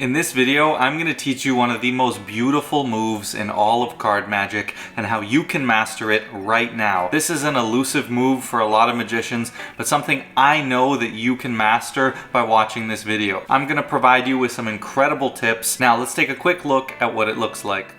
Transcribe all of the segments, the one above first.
In this video, I'm going to teach you one of the most beautiful moves in all of card magic and how you can master it right now. This is an elusive move for a lot of magicians, but something I know that you can master by watching this video. I'm going to provide you with some incredible tips. Now let's take a quick look at what it looks like.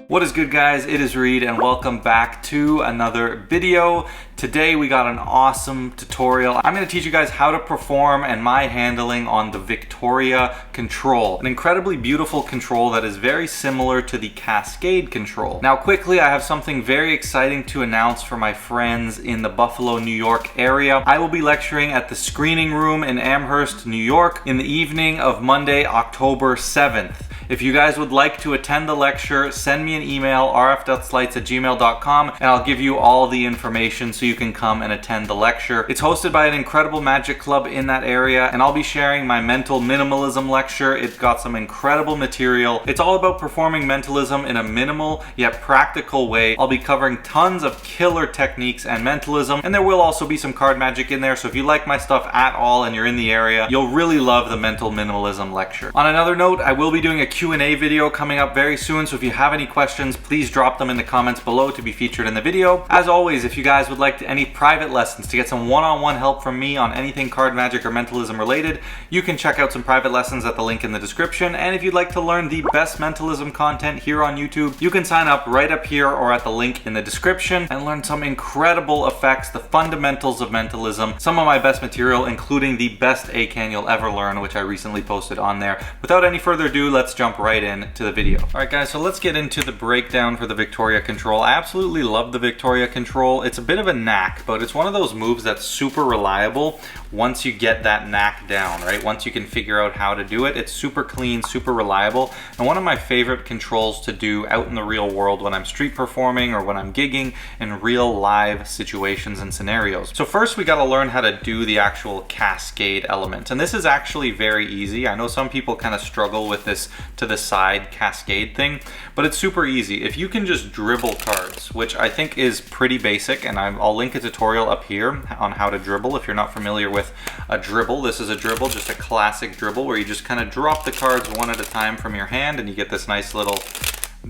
What is good, guys? It is Reed and welcome back to another video. Today we got an awesome tutorial. I'm going to teach you guys how to perform and my handling on the Victoria control. An incredibly beautiful control that is very similar to the Cascade control. Now quickly, I have something very exciting to announce for my friends in the Buffalo, New York area. I will be lecturing at the Screening Room in Amherst, New York in the evening of Monday, October 7th. If you guys would like to attend the lecture, send me an email, rf.sleights@gmail.com, and I'll give you all the information so you can come and attend the lecture. It's hosted by an incredible magic club in that area, and I'll be sharing my mental minimalism lecture. It's got some incredible material. It's all about performing mentalism in a minimal yet practical way. I'll be covering tons of killer techniques and mentalism, and there will also be some card magic in there, so if you like my stuff at all and you're in the area, you'll really love the mental minimalism lecture. On another note, I will be doing a Q&A video coming up very soon, so if you have any questions, please drop them in the comments below to be featured in the video. As always, if you guys would like any private lessons to get some one-on-one help from me on anything card magic or mentalism related, you can check out some private lessons at the link in the description. And if you'd like to learn the best mentalism content here on YouTube, you can sign up right up here or at the link in the description and learn some incredible effects, the fundamentals of mentalism, some of my best material, including the best ACAN you'll ever learn, which I recently posted on there. Without any further ado, let's jump right into the video. Alright guys, so let's get into the breakdown for the Victoria control. I absolutely love the Victoria control. It's a bit of a knack, but it's one of those moves that's super reliable once you get that knack down, right? Once you can figure out how to do it, it's super clean, super reliable, and one of my favorite controls to do out in the real world when I'm street performing or when I'm gigging in real live situations and scenarios. So first we gotta learn how to do the actual cascade element, and this is actually very easy. I know some people kind of struggle with this to the side cascade thing, but it's super easy. If you can just dribble cards, which I think is pretty basic, and I'll link a tutorial up here on how to dribble if you're not familiar with a dribble. This is a dribble, just a classic dribble where you just kind of drop the cards one at a time from your hand and you get this nice little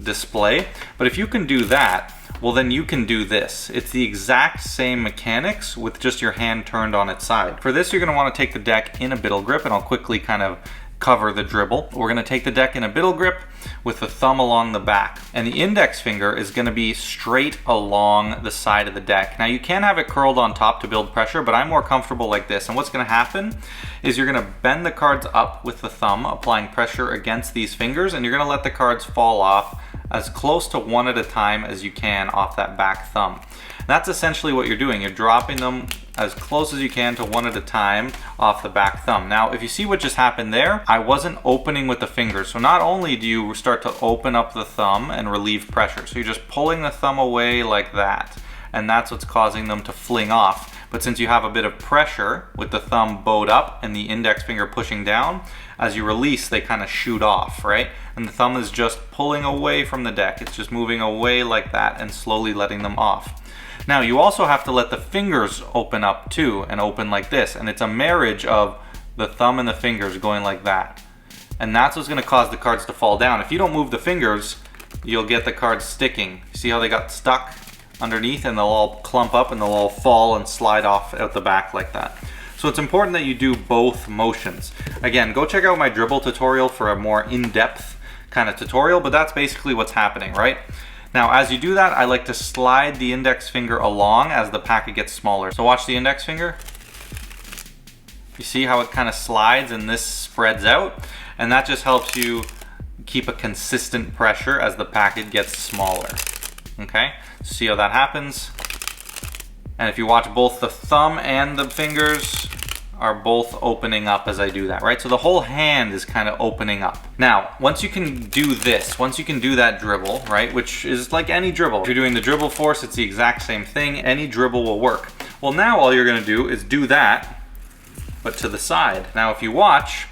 display. But if you can do that, well then you can do this. It's the exact same mechanics with just your hand turned on its side. For this, you're going to want to take the deck in a biddle grip, and I'll quickly kind of cover the dribble. We're going to take the deck in a biddle grip with the thumb along the back, and the index finger is going to be straight along the side of the deck. Now you can have it curled on top to build pressure, but I'm more comfortable like this. And what's going to happen is you're going to bend the cards up with the thumb, applying pressure against these fingers, and you're going to let the cards fall off as close to one at a time as you can off that back thumb. That's essentially what you're doing. You're dropping them as close as you can to one at a time off the back thumb. Now, if you see what just happened there, I wasn't opening with the fingers. So not only do you start to open up the thumb and relieve pressure, so you're just pulling the thumb away like that, and that's what's causing them to fling off. But since you have a bit of pressure with the thumb bowed up and the index finger pushing down, as you release, they kind of shoot off, right? And the thumb is just pulling away from the deck. It's just moving away like that and slowly letting them off. Now, you also have to let the fingers open up too, and open like this. And it's a marriage of the thumb and the fingers going like that. And that's what's going to cause the cards to fall down. If you don't move the fingers, you'll get the cards sticking. See how they got stuck underneath, and they'll all clump up and they'll all fall and slide off out the back like that. So it's important that you do both motions. Again, go check out my dribble tutorial for a more in-depth kind of tutorial, but that's basically what's happening, right? Now, as you do that, I like to slide the index finger along as the packet gets smaller. So watch the index finger. You see how it kind of slides and this spreads out? And that just helps you keep a consistent pressure as the packet gets smaller. Okay, see how that happens? And if you watch, both the thumb and the fingers are both opening up as I do that, right? So the whole hand is kind of opening up. Now, once you can do this, once you can do that dribble, right, which is like any dribble. If you're doing the dribble force, it's the exact same thing. Any dribble will work. Well, now all you're gonna do is do that, but to the side. Now, if you watch,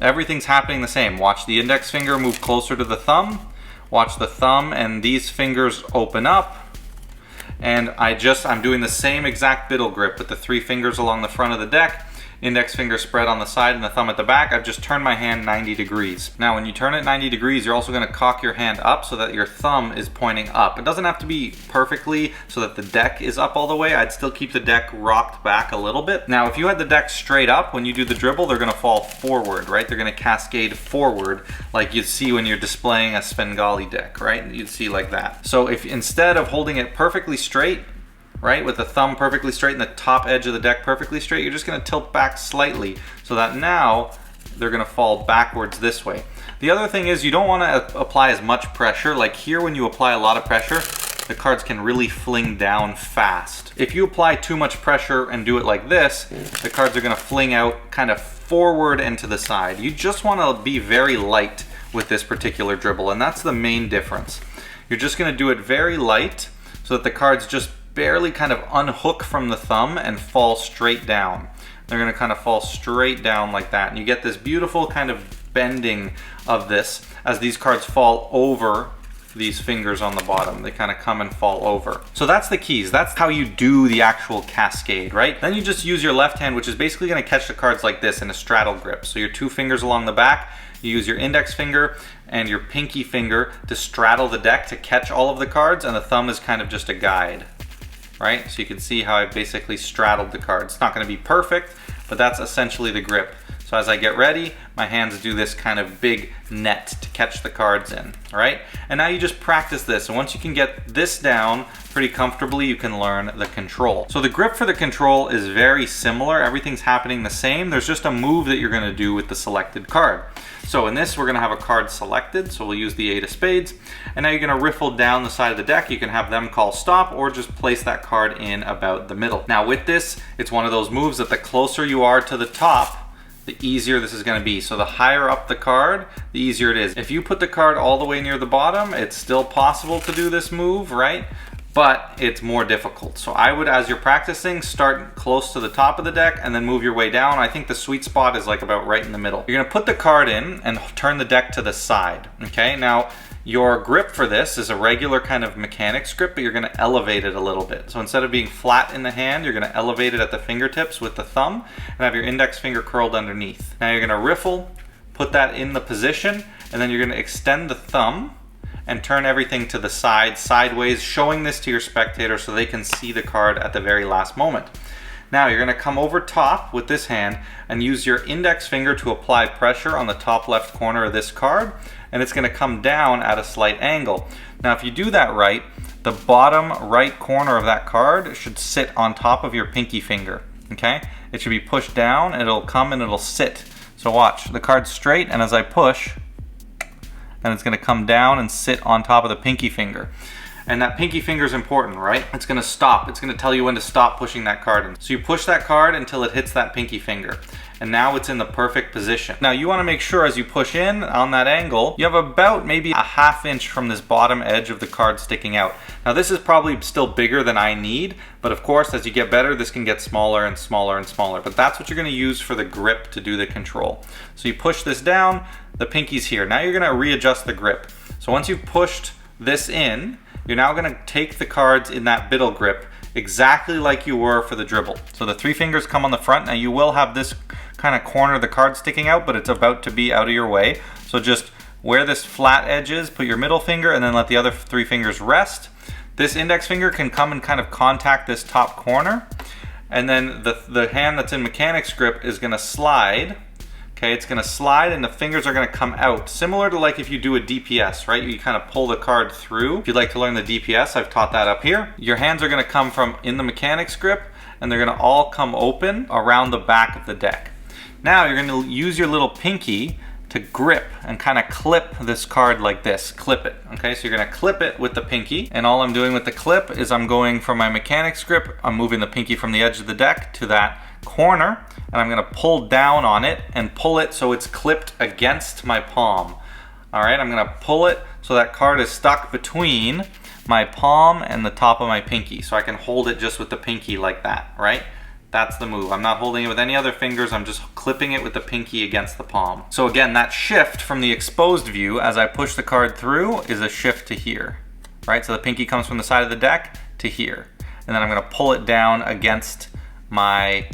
everything's happening the same. Watch the index finger move closer to the thumb. Watch the thumb and these fingers open up. And I'm doing the same exact biddle grip with the 3 fingers along the front of the deck, index finger spread on the side and the thumb at the back. I've just turned my hand 90 degrees. Now, when you turn it 90 degrees, you're also gonna cock your hand up so that your thumb is pointing up. It doesn't have to be perfectly so that the deck is up all the way. I'd still keep the deck rocked back a little bit. Now, if you had the deck straight up, when you do the dribble, they're gonna fall forward, right? They're gonna cascade forward like you'd see when you're displaying a Svengali deck, right? You'd see like that. So if instead of holding it perfectly straight, right, with the thumb perfectly straight and the top edge of the deck perfectly straight, you're just gonna tilt back slightly so that now they're gonna fall backwards this way. The other thing is you don't wanna apply as much pressure. Like here, when you apply a lot of pressure, the cards can really fling down fast. If you apply too much pressure and do it like this, the cards are gonna fling out kind of forward and to the side. You just wanna be very light with this particular dribble, and that's the main difference. You're just gonna do it very light so that the cards just barely kind of unhook from the thumb and fall straight down. They're gonna kind of fall straight down like that. And you get this beautiful kind of bending of this as these cards fall over these fingers on the bottom. They kind of come and fall over. So that's the keys. That's how you do the actual cascade, right? Then you just use your left hand, which is basically gonna catch the cards like this in a straddle grip. So your 2 fingers along the back, you use your index finger and your pinky finger to straddle the deck to catch all of the cards, and the thumb is kind of just a guide. Right? So you can see how I basically straddled the cards. It's not going to be perfect, but that's essentially the grip. So as I get ready, my hands do this kind of big net to catch the cards in, all right? And now you just practice this. And once you can get this down pretty comfortably, you can learn the control. So the grip for the control is very similar. Everything's happening the same. There's just a move that you're going to do with the selected card. So in this, we're going to have a card selected, so we'll use the 8 of spades. And now you're going to riffle down the side of the deck. You can have them call stop or just place that card in about the middle. Now with this, it's one of those moves that the closer you are to the top, the easier this is going to be. So the higher up the card, the easier it is. If you put the card all the way near the bottom, it's still possible to do this move, right? But it's more difficult. So I would, as you're practicing, start close to the top of the deck and then move your way down. I think the sweet spot is like about right in the middle. You're gonna put the card in and turn the deck to the side, okay? Now, your grip for this is a regular kind of mechanics grip, but you're gonna elevate it a little bit. So instead of being flat in the hand, you're gonna elevate it at the fingertips with the thumb and have your index finger curled underneath. Now you're gonna riffle, put that in the position, and then you're gonna extend the thumb and turn everything to the side, sideways, showing this to your spectator so they can see the card at the very last moment. Now you're gonna come over top with this hand and use your index finger to apply pressure on the top left corner of this card, and it's gonna come down at a slight angle. Now if you do that right, the bottom right corner of that card should sit on top of your pinky finger, okay? It should be pushed down, and it'll come and it'll sit. So watch, the card's straight, and as I push, and it's gonna come down and sit on top of the pinky finger. And that pinky finger is important, right? It's gonna stop. It's gonna tell you when to stop pushing that card in. So you push that card until it hits that pinky finger. And now it's in the perfect position. Now you wanna make sure as you push in on that angle, you have about maybe a ½ inch from this bottom edge of the card sticking out. Now this is probably still bigger than I need, but of course as you get better, this can get smaller and smaller and smaller. But that's what you're gonna use for the grip to do the control. So you push this down, the pinky's here. Now you're gonna readjust the grip. So once you've pushed this in, you're now gonna take the cards in that biddle grip exactly like you were for the dribble. So the 3 fingers come on the front. Now you will have this kind of corner of the card sticking out, but it's about to be out of your way. So just where this flat edge is, put your middle finger and then let the other 3 fingers rest. This index finger can come and kind of contact this top corner. And then the hand that's in mechanics grip is gonna slide. Okay, it's gonna slide and the fingers are gonna come out. Similar to like if you do a DPS, right? You kind of pull the card through. If you'd like to learn the DPS, I've taught that up here. Your hands are gonna come from in the mechanics grip and they're gonna all come open around the back of the deck. Now you're gonna use your little pinky to grip and kind of clip this card like this. Clip it, okay? So you're gonna clip it with the pinky, and all I'm doing with the clip is I'm going for my mechanics grip, I'm moving the pinky from the edge of the deck to that corner, and I'm gonna pull down on it and pull it so it's clipped against my palm. All right, I'm gonna pull it so that card is stuck between my palm and the top of my pinky, so I can hold it just with the pinky like that, right? That's the move. I'm not holding it with any other fingers, I'm just clipping it with the pinky against the palm. So again, that shift from the exposed view as I push the card through is a shift to here, right? So the pinky comes from the side of the deck to here. And then I'm gonna pull it down against my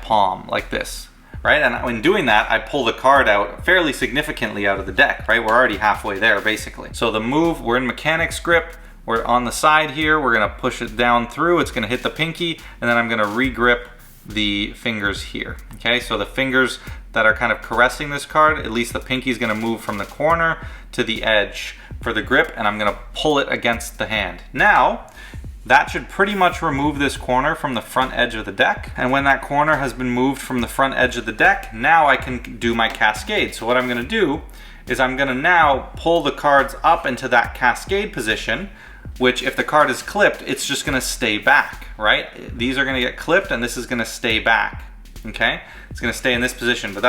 palm like this, right? And when doing that, I pull the card out fairly significantly out of the deck, right? We're already halfway there, basically. So the move, we're in mechanics grip, we're on the side here, we're gonna push it down through, it's gonna hit the pinky, and then I'm gonna re-grip the fingers here, okay? So the fingers that are kind of caressing this card, at least the pinky is gonna move from the corner to the edge for the grip, and I'm gonna pull it against the hand. Now, that should pretty much remove this corner from the front edge of the deck. And when that corner has been moved from the front edge of the deck, now I can do my cascade. So what I'm gonna do is I'm gonna now pull the cards up into that cascade position, which if the card is clipped, it's just gonna stay back, right? These are gonna get clipped and this is gonna stay back, okay? It's gonna stay in this position, but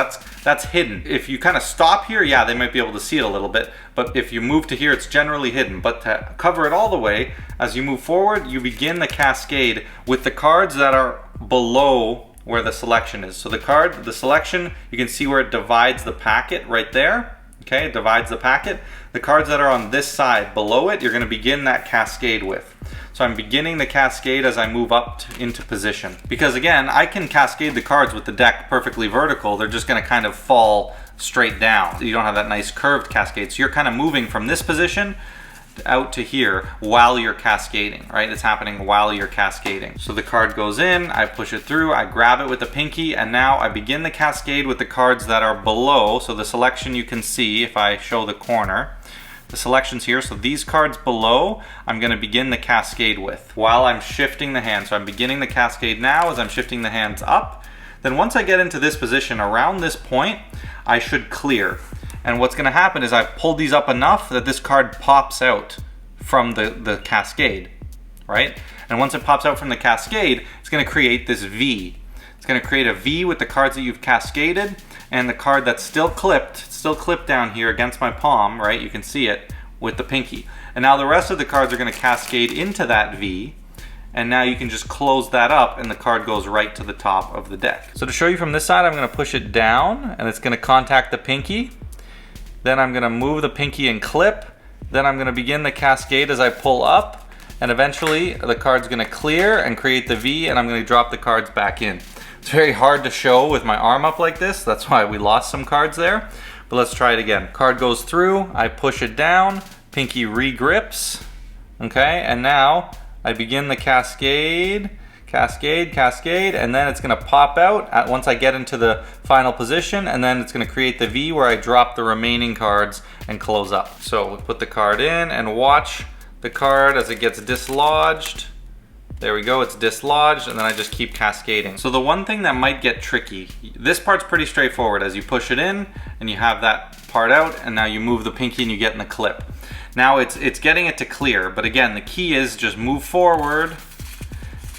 that's hidden. If you kind of stop here, yeah, they might be able to see it a little bit, but if you move to here, it's generally hidden. But to cover it all the way, as you move forward, you begin the cascade with the cards that are below where the selection is. So the selection, you can see where it divides the packet right there. Okay, it divides the packet. The cards that are on this side below it, you're going to begin that cascade with. So I'm beginning the cascade as I move up into position. Because again, I can cascade the cards with the deck perfectly vertical. They're just going to kind of fall straight down. You don't have that nice curved cascade. So you're kind of moving from this position out to here while you're cascading, right? It's happening while you're cascading. So the card goes in, I push it through, I grab it with the pinky, and now I begin the cascade with the cards that are below. So the selection you can see if I show the corner. The selection's here, so these cards below, I'm gonna begin the cascade with while I'm shifting the hand. So I'm beginning the cascade now as I'm shifting the hands up. Then once I get into this position, around this point, I should clear. And what's gonna happen is I've pulled these up enough that this card pops out from the cascade, right? And once it pops out from the cascade, it's gonna create this V. It's gonna create a V with the cards that you've cascaded and the card that's still clipped down here against my palm, right? You can see it with the pinky. And now the rest of the cards are gonna cascade into that V, and now you can just close that up and the card goes right to the top of the deck. So to show you from this side, I'm gonna push it down and it's gonna contact the pinky. Then I'm gonna move the pinky and clip. Then I'm gonna begin the cascade as I pull up, and eventually the card's gonna clear and create the V, and I'm gonna drop the cards back in. It's very hard to show with my arm up like this. That's why we lost some cards there. But let's try it again. Card goes through, I push it down, pinky re-grips, okay? And now I begin the cascade, cascade, and then it's gonna pop out once I get into the final position, and then it's gonna create the V where I drop the remaining cards and close up. So we'll put the card in and watch the card as it gets dislodged. There we go, it's dislodged, and then I just keep cascading. So the one thing that might get tricky, this part's pretty straightforward. As you push it in and you have that part out, and now you move the pinky and you get in the clip. Now it's getting it to clear, but again, the key is just move forward,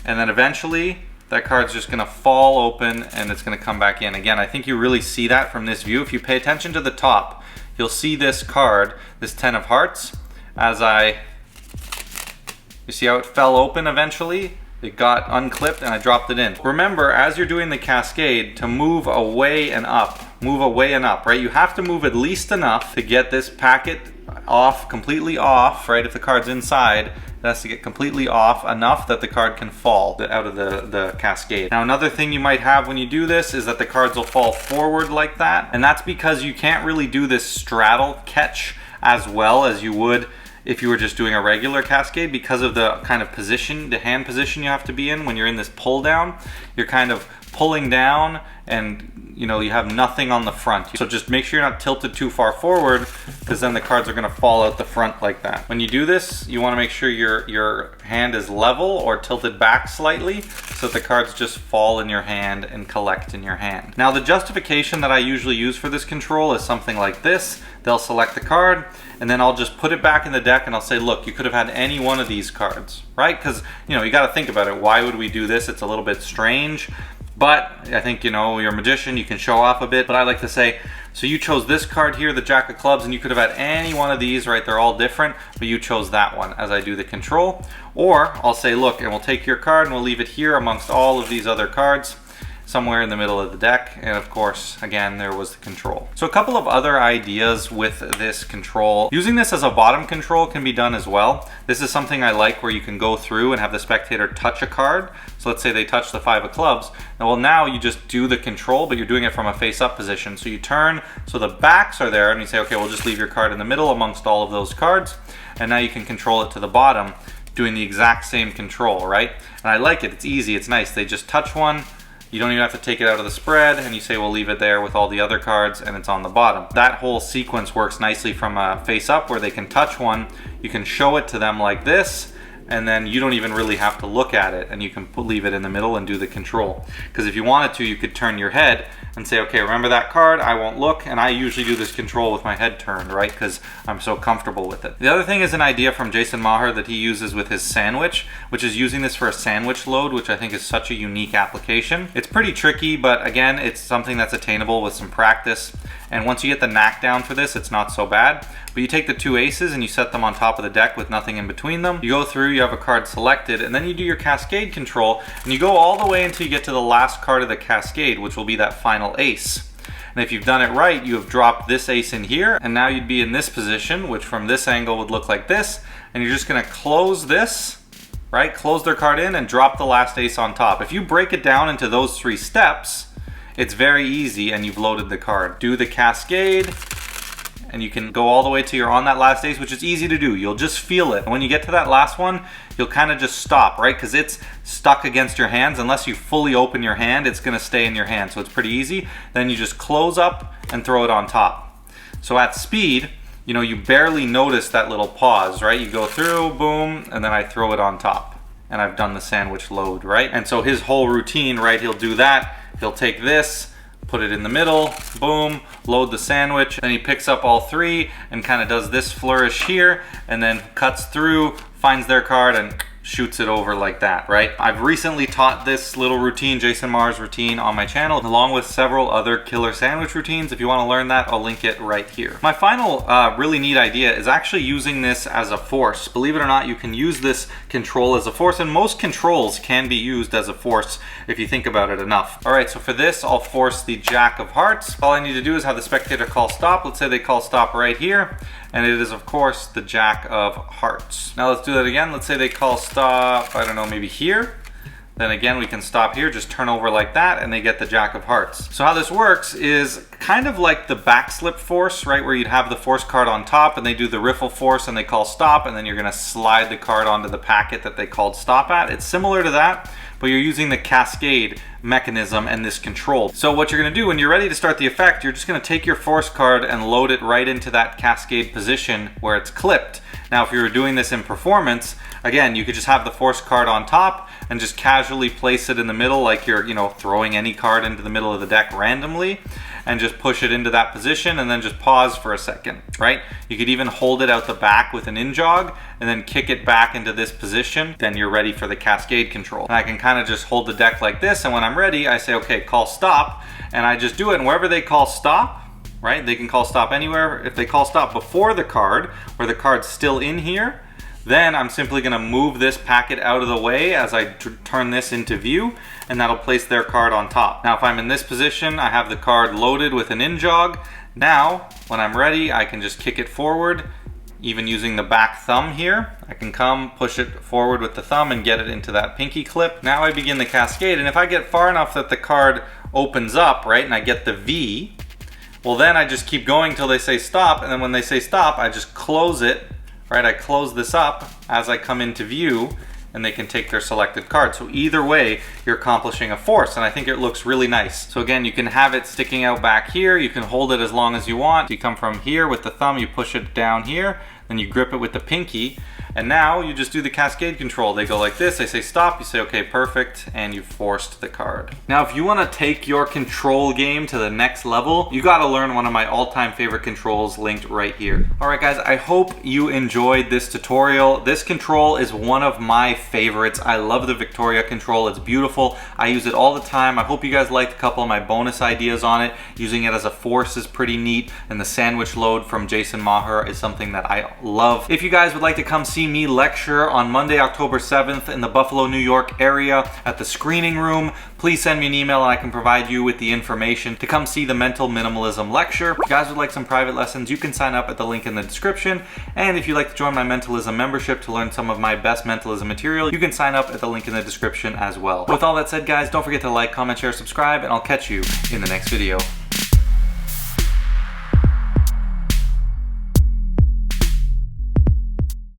and then eventually that card's just gonna fall open and it's gonna come back in. Again, I think you really see that from this view. If you pay attention to the top, you'll see this card, this 10 of hearts, you see how it fell open eventually? It got unclipped and I dropped it in. Remember, as you're doing the cascade, to move away and up, right? You have to move at least enough to get this packet off, completely off, right? If the card's inside, it has to get completely off enough that the card can fall out of the cascade. Now, another thing you might have when you do this is that the cards will fall forward like that, and that's because you can't really do this straddle catch as well as you would if you were just doing a regular cascade, because of the kind of position, the hand position you have to be in when you're in this pull down. You're kind of pulling down and you know, you have nothing on the front. So just make sure you're not tilted too far forward, because then the cards are gonna fall out the front like that. When you do this, you wanna make sure your hand is level or tilted back slightly so that the cards just fall in your hand and collect in your hand. Now the justification that I usually use for this control is something like this. They'll select the card and then I'll just put it back in the deck and I'll say, look, you could have had any one of these cards, right? Because, you know, you gotta think about it. Why would we do this? It's a little bit strange. But I think, you know, you're a magician, you can show off a bit. But I like to say, so you chose this card here, the Jack of Clubs, and you could have had any one of these, right? They're all different, but you chose that one as I do the control. Or I'll say, look, and we'll take your card and we'll leave it here amongst all of these other cards, somewhere in the middle of the deck. And of course, again, there was the control. So a couple of other ideas with this control. Using this as a bottom control can be done as well. This is something I like, where you can go through and have the spectator touch a card. So let's say they touch the 5 of clubs. Now you just do the control, but you're doing it from a face up position. So you turn, so the backs are there, and you say, okay, we'll just leave your card in the middle amongst all of those cards. And now you can control it to the bottom, doing the exact same control, right? And I like it, it's easy, it's nice. They just touch one. You don't even have to take it out of the spread, and you say we'll leave it there with all the other cards, and it's on the bottom. That whole sequence works nicely from a face up, where they can touch one, you can show it to them like this, and then you don't even really have to look at it, and you can leave it in the middle and do the control. Because if you wanted to, you could turn your head and say, okay, remember that card? I won't look. And I usually do this control with my head turned, right? Because I'm so comfortable with it. The other thing is an idea from Jason Mueller that he uses with his sandwich, which is using this for a sandwich load, which I think is such a unique application. It's pretty tricky, but again, it's something that's attainable with some practice. And once you get the knack down for this, it's not so bad. But you take the 2 aces and you set them on top of the deck with nothing in between them. You go through, you have a card selected, and then you do your cascade control, and you go all the way until you get to the last card of the cascade, which will be that final ace. And if you've done it right, you have dropped this ace in here, and now you'd be in this position, which from this angle would look like this, and you're just gonna close this, right? Close their card in and drop the last ace on top. If you break it down into those 3 steps, it's very easy, and you've loaded the card. Do the cascade, and you can go all the way till you're on that last ace, which is easy to do. You'll just feel it. And when you get to that last one, you'll kind of just stop, right? Because it's stuck against your hands. Unless you fully open your hand, it's gonna stay in your hand. So it's pretty easy. Then you just close up and throw it on top. So at speed, you know, you barely notice that little pause, right? You go through, boom, and then I throw it on top. And I've done the sandwich load, right? And so his whole routine, right, he'll do that. He'll take this, put it in the middle, boom, load the sandwich. Then he picks up all 3 and kind of does this flourish here, and then cuts through, finds their card, and shoots it over like that, right? I've recently taught this little routine, Jason Mueller's routine, on my channel, along with several other killer sandwich routines. If you want to learn that, I'll link it right here. My final really neat idea is actually using this as a force. Believe it or not, you can use this control as a force, and most controls can be used as a force if you think about it enough. All right, so for this, I'll force the Jack of Hearts. All I need to do is have the spectator call stop. Let's say they call stop right here, and it is, of course, the Jack of Hearts. Now let's do that again. Let's say they call stop, I don't know, maybe here. Then again, we can stop here, just turn over like that, and they get the Jack of Hearts. So how this works is kind of like the backslip force, right? Where you'd have the force card on top, and they do the riffle force, and they call stop, and then you're gonna slide the card onto the packet that they called stop at. It's similar to that, but you're using the cascade mechanism and this control. So what you're gonna do when you're ready to start the effect, you're just gonna take your force card and load it right into that cascade position where it's clipped. Now, if you were doing this in performance, again, you could just have the force card on top and just casually place it in the middle like you're, you know, throwing any card into the middle of the deck randomly, and just push it into that position and then just pause for a second, right? You could even hold it out the back with an in-jog and then kick it back into this position. Then you're ready for the cascade control. And I can kind of just hold the deck like this, and when I'm ready, I say, okay, call stop, and I just do it, and wherever they call stop, right? They can call stop anywhere. If they call stop before the card, where the card's still in here, then I'm simply gonna move this packet out of the way as I turn this into view, and that'll place their card on top. Now, if I'm in this position, I have the card loaded with an in-jog. Now, when I'm ready, I can just kick it forward, even using the back thumb here. I can come, push it forward with the thumb and get it into that pinky clip. Now I begin the cascade, and if I get far enough that the card opens up, right, and I get the V, well, then I just keep going till they say stop, and then when they say stop, I just close it, right? I close this up as I come into view, and they can take their selected card. So either way, you're accomplishing a force, and I think it looks really nice. So again, you can have it sticking out back here. You can hold it as long as you want. You come from here with the thumb, you push it down here, then you grip it with the pinky, and now you just do the cascade control. They go like this, they say stop, you say okay, perfect, and you've forced the card. Now, if you want to take your control game to the next level, you got to learn one of my all-time favorite controls linked right here. All right, guys, I hope you enjoyed this tutorial. This control is one of my favorites. I love the Victoria control. It's beautiful. I use it all the time. I hope you guys liked a couple of my bonus ideas on it. Using it as a force is pretty neat, and the sandwich load from Jason Maher is something that I love. If you guys would like to come see me lecture on Monday, October 7th in the Buffalo, New York area at the Screening Room, please send me an email and I can provide you with the information to come see the Mental Minimalism lecture. If you guys would like some private lessons, you can sign up at the link in the description. And if you'd like to join my Mentalism membership to learn some of my best mentalism material, you can sign up at the link in the description as well. With all that said, guys, don't forget to like, comment, share, subscribe, and I'll catch you in the next video.